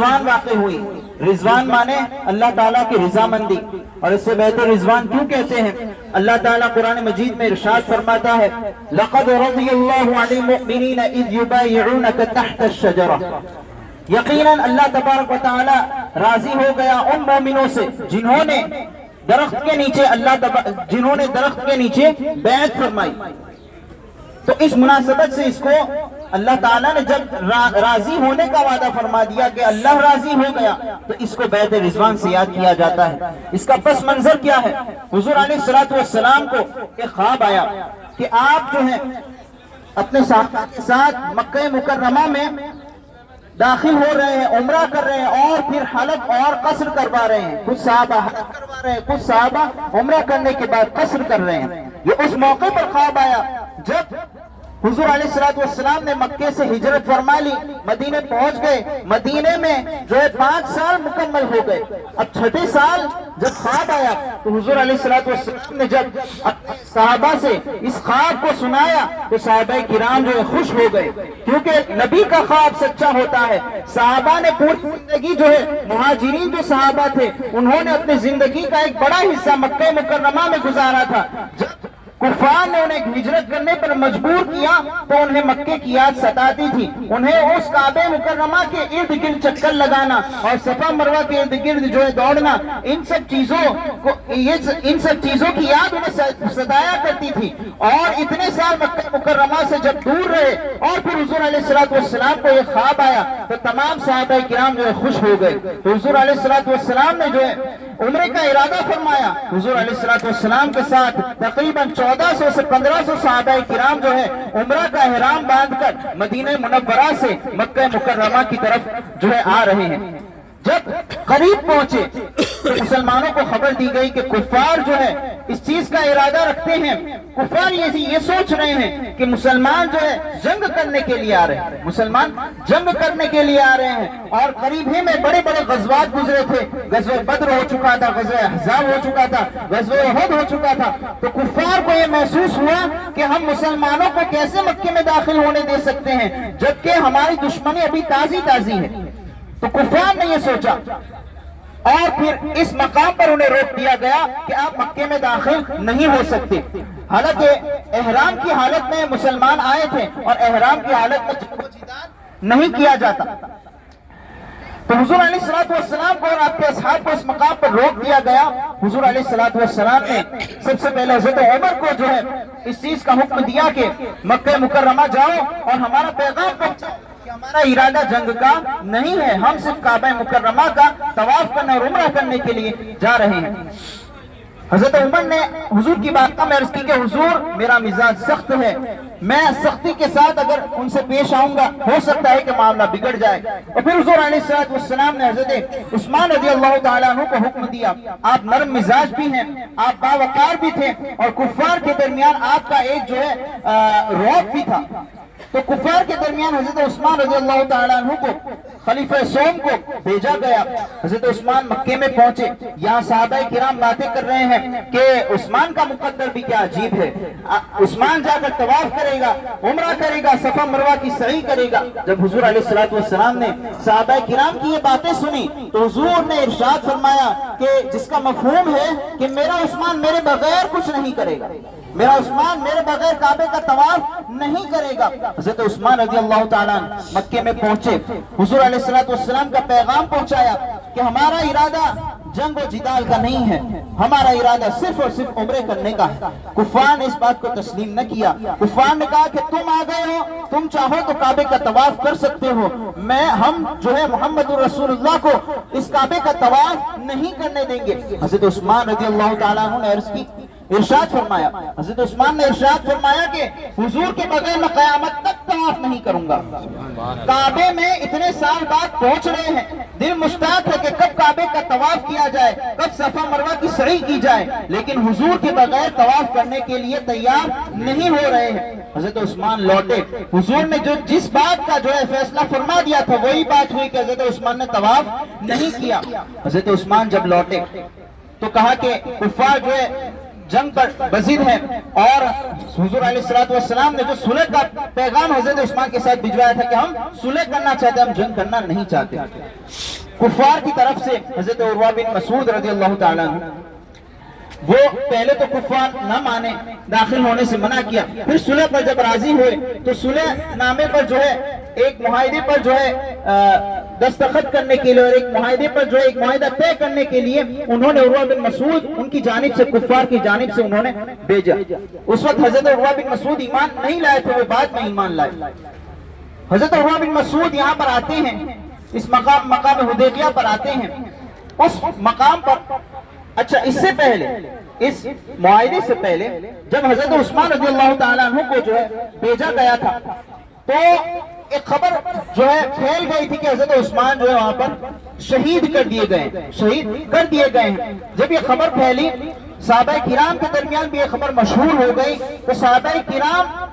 رضوان واقع ہوئی. رضوان مانے اللہ تعالیٰ کی رضامندی, اور اس سے بیت رضوان کیوں کہتے ہیں؟ اللہ تعالیٰ قرآن مجید میں ارشاد فرماتا ہے لَقَدْ رَضِيَ اللَّهُ عَنِ الْمُؤْمِنِينَ إِذْ يُبَايِعُونَكَ تَحْتَ الشَّجَرَةِ. یقیناً اللہ تبارک و تعالیٰ راضی ہو گیا ان مومنوں سے جنہوں نے درخت کے نیچے بیعت فرمائی. تو اس مناسبت سے اس کو اللہ تعالیٰ نے جب راضی ہونے کا وعدہ فرما دیا کہ اللہ راضی ہو گیا, تو اس کو بیعت رضوان سے یاد کیا جاتا ہے. اس کا پس منظر کیا ہے؟ حضور علیہ الصلوۃ والسلام کو ایک خواب آیا کہ آپ جو ہیں اپنے صحابہ کے ساتھ مکہ مکرمہ میں داخل ہو رہے ہیں, عمرہ کر رہے ہیں, اور پھر حلق اور قصر کروا رہے ہیں. کچھ صحابہ حلق کروا رہے ہیں, کچھ صحابہ عمرہ کرنے کے بعد قصر کر رہے ہیں. یہ اس موقع پر خواب آیا جب حضور علیہ الصلوۃ والسلام نے مکے سے ہجرت فرما لی, مدینے پہنچ گئے. مدینے میں جو ہے 5 سال مکمل ہو گئے. اب 6 سال جب خواب آیا تو حضور علیہ الصلوۃ والسلام نے جب صحابہ سے اس خواب کو سنایا تو صحابہ کرام جو ہے خوش ہو گئے, کیونکہ نبی کا خواب سچا ہوتا ہے. صحابہ نے پوری زندگی جو ہے, مہاجرین جو صحابہ تھے انہوں نے اپنی زندگی کا ایک بڑا حصہ مکہ مکرمہ میں گزارا تھا. جب کفار نے انہیں ہجرت کرنے پر مجبور کیا تو انہیں مکے کی یاد ستاتی تھی. انہیں اس کعبہ مکرمہ کے ارد گرد چکر لگانا اور صفا مروہ کے ارد گرد جو ہے دوڑنا, ان سب چیزوں کی یاد انہیں ستایا کرتی تھی. اور اتنے سال مکہ مکرمہ سے جب دور رہے اور پھر حضور علیہ الصلوۃ والسلام کو یہ خواب آیا تو تمام صحابہ کرام جو ہے خوش ہو گئے. تو حضور علیہ الصلوۃ والسلام نے جو ہے عمرے کا ارادہ فرمایا. حضور علیہ الصلوۃ والسلام کے ساتھ تقریباً 1400 سے 1500 صحابہ کرام جو ہے عمرہ کا احرام باندھ کر مدینہ منورہ سے مکہ مکرمہ کی طرف جو ہے آ رہے ہیں. جب قریب پہنچے تو مسلمانوں کو خبر دی گئی کہ کفار جو ہے اس چیز کا ارادہ رکھتے ہیں. کفار یہ سوچ رہے ہیں کہ مسلمان جو ہے جنگ کرنے کے لیے آ رہے ہیں, مسلمان جنگ کرنے کے لیے آ رہے ہیں. اور قریب ہی میں بڑے بڑے غزوات گزرے تھے. غزوہ بدر ہو چکا تھا, غزوہ احزاب ہو چکا تھا, غزوہ احد ہو چکا تھا. تو کفار کو یہ محسوس ہوا کہ ہم مسلمانوں کو کیسے مکے میں داخل ہونے دے سکتے ہیں جبکہ ہماری دشمنی ابھی تازی ہے. تو کفار نے یہ سوچا اور پھر اس مقام پر انہیں روک دیا گیا کہ آپ مکے میں داخل نہیں ہو سکتے. حالانکہ احرام کی حالت میں مسلمان آئے تھے اور احرام کی حالت میں جنگ و جدال نہیں کیا جاتا. تو حضور علیہ الصلوۃ والسلام کو اور آپ کے اصحاب کو اس مقام پر روک دیا گیا. حضور علیہ الصلوۃ والسلام نے سب سے پہلے حضرت عمر کو جو ہے اس چیز کا حکم دیا کہ مکہ مکرمہ جاؤ اور ہمارا پیغام پہنچاؤ کہ ہمارا ارادہ جنگ کا نہیں ہے, ہم صرف کعبہ مکرمہ کا طواف کرنے اور عمرہ کرنے کے لیے جا رہے ہیں. حضرت عمر نے حضور کی بات کا میں عرض کی کہ حضور میرا مزاج سخت ہے, میں سختی کے ساتھ اگر ان سے پیش آؤں گا ہو سکتا ہے کہ معاملہ بگڑ جائے. اور پھر حضور علیہ الصلوۃ والسلام نے حضرت عثمان رضی اللہ تعالیٰ عنہ کو حکم دیا. آپ نرم مزاج بھی ہیں, آپ باوقار بھی تھے, اور کفار کے درمیان آپ کا ایک جو ہے رعب بھی تھا. تو کفار کے درمیان حضرت عثمان رضی اللہ تعالیٰ عنہ کو خلیفہ سوم کو بھیجا گیا. حضرت عثمان مکے میں پہنچے. یہاں صحابہ کرام باتیں کر رہے ہیں کہ عثمان کا مقدر بھی کیا عجیب ہے, عثمان جا کر طواف کرے گا, عمرہ کرے گا, صفا مروہ کی سعی کرے گا. جب حضور علیہ الصلوۃ والسلام نے صحابہ کرام کی یہ باتیں سنی تو حضور نے ارشاد فرمایا کہ جس کا مفہوم ہے کہ میرا عثمان میرے بغیر کچھ نہیں کرے گا, میرا عثمان میرے بغیر کعبے کا طواف نہیں کرے گا. حضرت عثمان رضی اللہ تعالیٰ مکے میں پہنچے, حضور علیہ الصلوۃ والسلام کا پیغام پہنچایا کہ ہمارا ارادہ جنگ و جدال کا نہیں ہے, ہمارا ارادہ صرف اور صرف عمرے کرنے کا ہے. کفار نے اس بات کو تسلیم نہ کیا. کفار نے کہا کہ تم آ گئے ہو, تم چاہو تو کعبے کا طواف کر سکتے ہو, ہم جو ہے محمد الرسول اللہ کو اس کعبے کا طواف نہیں کرنے دیں گے. حضرت عثمان رضی اللہ تعالیٰ عنہ نے عرض کی, ارشاد فرمایا, حضرت عثمان نے ارشاد فرمایا کہ حضور کے بغیر میں قیامت تک طواف نہیں کروں گا. کعبے میں اتنے سال بعد پہنچ رہے ہیں, دل مشتاق ہے کہ کب کعبے کا طواف کیا جائے, کب صفا مروہ کی سعی کی جائے, لیکن حضور کے بغیر طواف کرنے کے لیے تیار نہیں ہو رہے ہیں. حضرت عثمان لوٹے. حضور نے جس بات کا جو ہے فیصلہ فرما دیا تھا وہی بات ہوئی کہ حضرت عثمان نے طواف نہیں کیا. حضرت عثمان جب لوٹے تو کہا کہ کفار جو ہے جنگ پر بزید ہے، اور حضور علیہ السلام نے جو صلح کا پیغام حضرت عثمان کے ساتھ بھجوایا تھا کہ ہم صلح کرنا چاہتے ہیں، ہم جنگ کرنا نہیں چاہتے، کفار کی طرف سے حضرت عروہ بن مسعود رضی اللہ تعالیٰ عنہ، وہ پہلے تو کفار نہ مانے، داخل ہونے سے منع کیا، پھر صلح پر جب راضی ہوئے تو صلح نامے پر جو ہے ایک معاہدے پر جو ہے دستخط کرنے کے لیے، اور ایک معاہدے پر جو ہے ایک معاہدہ طے کرنے کے لیے انہوں نے عروہ بن مسعود ان کی جانب سے، کفار کی جانب سے انہوں نے بھیجا۔ اس وقت حضرت عروہ بن مسعود ایمان نہیں لائے تھے، وہ بعد میں ایمان لائے۔ حضرت عروہ بن مسعود یہاں پر آتے ہیں، اس مقام حدیبیہ پر آتے ہیں، اس مقام پر، اچھا اس سے پہلے، اس معاہدے سے پہلے جب حضرت عثمان رضی اللہ تعالیٰ عنہ کو جو ہے بھیجا گیا تھا تو ایک خبر جو ہے پھیل گئی تھی کہ حضرت عثمان جو ہے وہاں پر شہید کر دیے گئے ہیں۔ جب یہ خبر پھیلی صحابہ کرام کے درمیان بھی یہ خبر مشہور ہو گئی تو صحابہ کرام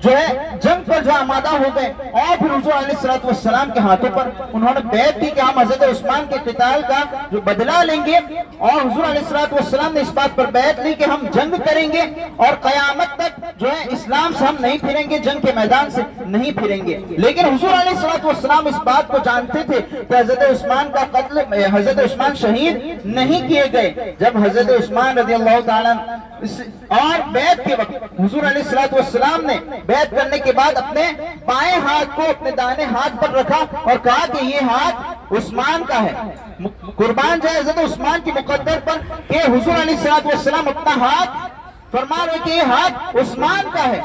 جو ہے جنگ پر جو آمادہ ہو گئے، اور پھر حضور علیہ السلام کے ہاتھوں پر انہوں نے بیعت کی کہ ہم حضرت عثمان کے قتال کا جو بدلہ لیں گے، اور حضور علیہ السلام نے اس بات پر بیعت لی کہ ہم جنگ کریں گے اور قیامت تک جو ہے اسلام سے ہم نہیں پھریں گے، جنگ کے میدان سے نہیں پھریں گے۔ لیکن حضور علیہ السلام اس بات کو جانتے تھے کہ حضرت عثمان کا قتل، حضرت عثمان شہید نہیں کیے گئے۔ جب حضرت عثمان رضی اللہ تعالیٰ اور بیعت کے وقت حضور علیہ السلام نے بیعت کرنے کے بعد اپنے بائیں ہاتھ کو اپنے دائیں ہاتھ پر رکھا اور کہا کہ یہ ہاتھ عثمان کا ہے، قربان جائے حضرت عثمان کی مقدر پر کہ حضور علیہ السلام اپنا ہاتھ فرما رہے کہ یہ ہاتھ عثمان کا ہے۔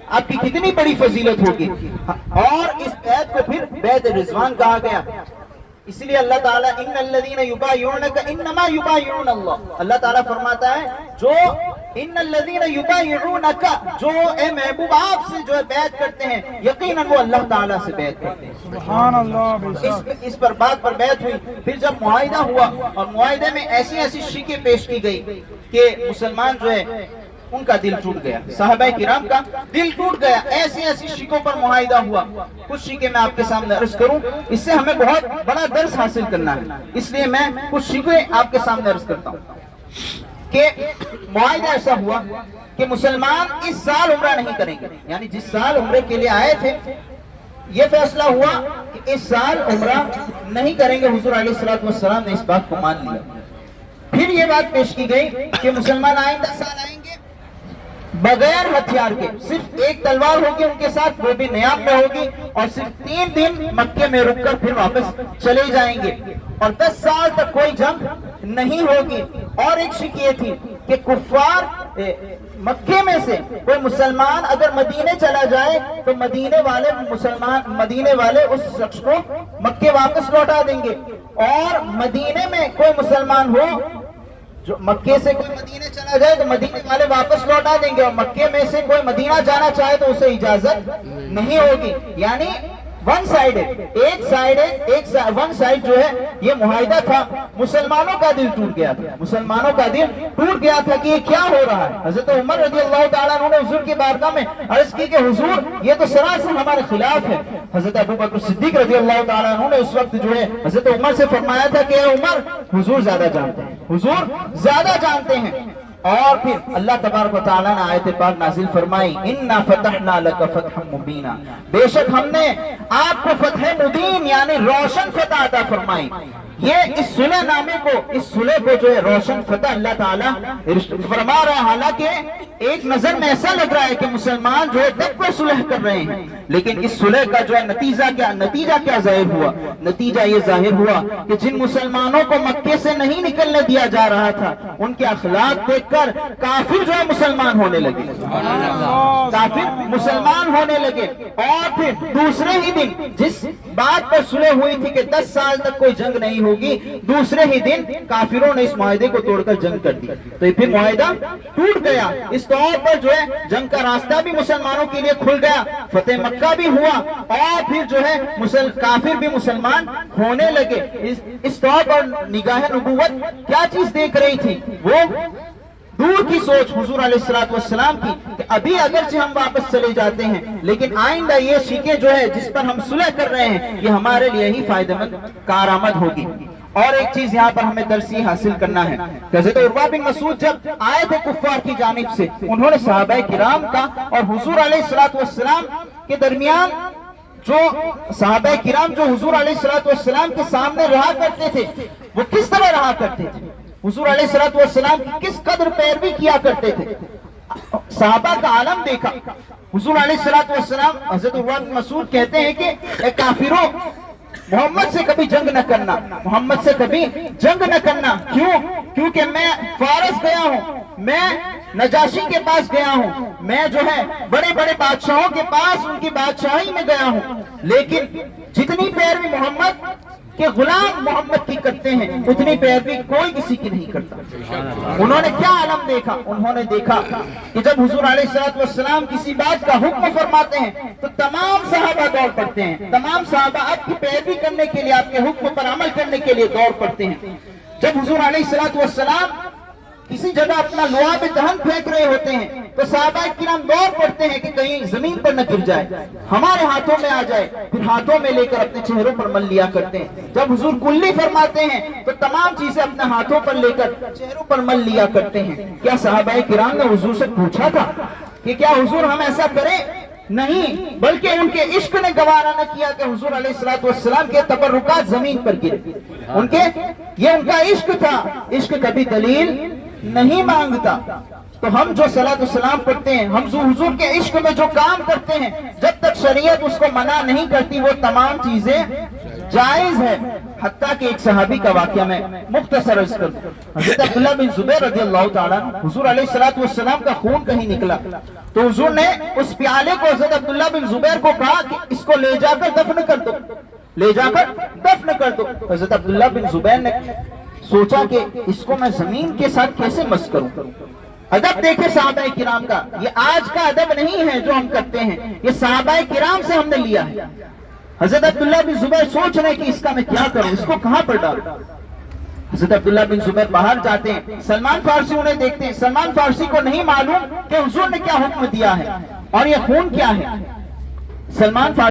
آپ کی کتنی بڑی فضیلت ہوگی، اور اس بیعت کو پھر بیعت رضوان کہا گیا۔ اس لیے اللہ تعالیٰ ان الذین یبایعونک انما یبایعون اللہ، اللہ تعالیٰ فرماتا ہے جو ان الذین یبایعونک، جو اے محبوب آپ سے جو ہے بیعت کرتے ہیں، یقیناً وہ اللہ تعالیٰ سے بیعت کرتے ہیں۔ سبحان اللہ۔ اس پر بات پر بیعت ہوئی، پھر جب معاہدہ ہوا اور معاہدے میں ایسی ایسی شیکیں پیش کی گئی کہ مسلمان جو ہے ان کا دل ٹوٹ گیا، صحابہ کرام کا دل ٹوٹ گیا، ایسی ایسی شکوں پر معاہدہ ہوا۔ کچھ شکیں میں آپ کے سامنے عرض کروں، اس سے ہمیں بہت بڑا درس حاصل کرنا ہے، اس لیے میں کچھ شکیں آپ کے سامنے عرض کرتا ہوں کہ معاہدہ ایسا ہوا کہ مسلمان اس سال عمرہ نہیں کریں گے، یعنی جس سال عمرے کے لیے آئے تھے یہ فیصلہ ہوا کہ اس سال عمرہ نہیں کریں گے۔ حضور علیہ السلام نے اس بات کو مان لیا۔ پھر یہ بات پیش کی گئی کہ مسلمان آئندہ سال آئیں گے بغیر ہتھیار کے، صرف ایک تلوار ہوگی ان کے ساتھ، وہ بھی نیاب میں ہوگی، اور صرف 3 دن مکے میں رک کر پھر واپس چلے جائیں گے، اور 10 سال تک کوئی جنگ نہیں ہوگی۔ اور ایک شک یہ تھی کہ کفار مکے میں سے کوئی مسلمان اگر مدینے چلا جائے تو مدینے والے اس شخص کو مکے واپس لوٹا دیں گے، اور مدینے میں کوئی مسلمان ہو جو مکے سے کوئی مدینے چلا جائے تو مدینے والے واپس لوٹا دیں گے، اور مکے میں سے کوئی مدینہ جانا چاہے تو اسے اجازت نہیں ہوگی۔ یعنی ون سائیڈ جو ہے یہ معاہدہ تھا۔ مسلمانوں کا دل ٹوٹ گیا تھا، کہ یہ کیا ہو رہا ہے۔ حضرت عمر رضی اللہ تعالیٰ عنہ نے حضور کی بارگاہ میں عرض کی کہ حضور یہ تو سراسر ہمارے خلاف ہے۔ حضرت ابو بکر صدیق رضی اللہ تعالیٰ عنہ نے اس وقت جو ہے حضرت عمر سے فرمایا تھا کہ اے عمر، حضور زیادہ جانتے ہیں۔ اور پھر اللہ تبارک و تعالیٰ نے آیت پاک نازل فرمائی، اِنَّا فَتَحْنَا لَكَ فَتْحًا مُبِينًا، بے شک ہم نے آپ کو فتح مبین یعنی روشن فتح عطا فرمائی۔ یہ اس صلح نامے کو، اس صلح کو جو ہے روشن فتح اللہ تعالیٰ فرما رہا ہے۔ حالانکہ ایک نظر میں ایسا لگ رہا ہے کہ مسلمان جو ہے تب کو صلح کر رہے ہیں، لیکن اس صلح کا جو ہے نتیجہ کیا ظاہر ہوا؟ نتیجہ یہ ظاہر ہوا کہ جن مسلمانوں کو مکے سے نہیں نکلنے دیا جا رہا تھا، ان کے اخلاق دیکھ کر کافر جو ہے مسلمان ہونے لگے۔ اور پھر دوسرے ہی دن جس بات پر صلح ہوئی تھی کہ 10 سال تک کوئی جنگ نہیں ہوگی، دوسرے ہی دن کافروں نے اس معاہدے کو توڑ کر جنگ کر دی، تو یہ پھر معاہدہ ٹوٹ گیا۔ اس طور پر جو ہے جنگ کا راستہ بھی مسلمانوں کے لیے کھل گیا، فتح مکہ بھی ہوا، اور پھر جو ہے کافر بھی مسلمان ہونے لگے۔ اس طور پر نگاہ نبوت کیا چیز دیکھ رہی تھی؟ وہ دور کی سوچ حضور علیہ السلام کی کہ ابھی اگرچہ ہم واپس چلے جاتے ہیں لیکن آئندہ یہ شیکیں جو ہے جس پر ہم صلح کر رہے ہیں یہ ہمارے لیے ہی فائدہ مند کارآمد ہوگی۔ اور ایک چیز یہاں پر ہمیں درسی حاصل کرنا ہے کہ حضرت عروہ بن مسعود جب آئے تھے کفار کی جانب سے، انہوں نے صحابہ کرام کا اور حضور علیہ السلام کے درمیان جو صحابہ کرام جو حضور علیہ السلام کے سامنے رہا کرتے تھے وہ کس طرح رہا کرتے تھے، حضور علیہ السلام کی کس قدر پیروی کیا کرتے تھے، صحابہ کا عالم دیکھا۔ حضور علیہ السلام حضرت عروہ بن مسعود کہتے ہیں کہ اے کافروں، محمد سے کبھی جنگ نہ کرنا، محمد سے کبھی جنگ نہ کرنا۔ کیوں؟ کیونکہ میں فارس گیا ہوں، میں نجاشی کے پاس گیا ہوں، میں جو ہے بڑے بڑے بادشاہوں کے پاس ان کی بادشاہی میں گیا ہوں، لیکن جتنی پیروی محمد کہ غلام محمد کی کرتے ہیں اتنی پیروی کوئی کسی کی نہیں کرتا۔ انہوں نے کیا عالم دیکھا؟ انہوں نے دیکھا کہ جب حضور علیہ السلام کسی بات کا حکم فرماتے ہیں تو تمام صحابہ دوڑ پڑتے ہیں، تمام صحابہ آپ کی پیروی کرنے کے لیے، آپ کے حکم پر عمل کرنے کے لیے دوڑ پڑتے ہیں۔ جب حضور علیہ السلام کسی جگہ اپنا لعاب دہن پھینک رہے ہوتے ہیں تو صحابہ کرام دوڑ پڑتے ہیں کہ کہیں زمین پر نہ گر جائے، ہمارے ہاتھوں میں آ جائے، پھر ہاتھوں میں لے کر اپنے چہروں پر مل لیا کرتے ہیں۔ جب حضور کلی فرماتے ہیں تو تمام چیزیں اپنے ہاتھوں پر لے کر چہروں پر مل لیا کرتے ہیں۔ کیا صحابہ کرام نے حضور سے پوچھا تھا کہ کیا حضور ہم ایسا کریں؟ نہیں، بلکہ ان کے عشق نے گوارا نہ کیا کہ حضور علیہ السلام کے تبرکات زمین پر گرے۔ یہ ان کا عشق تھا، عشق کبھی دلیل نہیں مانگتا۔ تو ہم جو صلاۃ السلام پڑھتے ہیں، ہم حضور کے عشق میں جو کام کرتے ہیں، جب تک شریعت اس کو منع نہیں کرتی وہ تمام چیزیں جائز ہے۔ حتیٰ کہ ایک صحابی کا واقعہ میں مختصر عرض کر دوں۔ حضرت عبداللہ بن زبیر رضی اللہ تعالیٰ حضور علیہ السلام کا خون کہیں نکلا تو حضور نے اس پیالے کو حضرت عبداللہ بن زبیر کو کہا کہ اس کو لے جا کر دفن کر دو، لے جا کر دفن کر دو۔ حضرت عبداللہ بن زبیر نے سوچا کہ اس کو میں زمین کے ساتھ کیسے مس کروں۔ ادب دیکھیں صحابہ کرام کا، یہ آج کا ادب نہیں ہے جو ہم کرتے ہیں، یہ صحابہ کرام سے ہم نے لیا ہے۔ حضرت عبداللہ بن زبیر سوچ رہے کہ اس کا میں کیا کروں، اس کو کہاں پر ڈالوں۔ حضرت عبداللہ بن زبیر باہر جاتے ہیں، سلمان فارسی انہیں دیکھتے ہیں۔ سلمان فارسی کو نہیں معلوم کہ حضور نے کیا حکم دیا ہے اور یہ خون کیا ہے۔ سلمان فارسی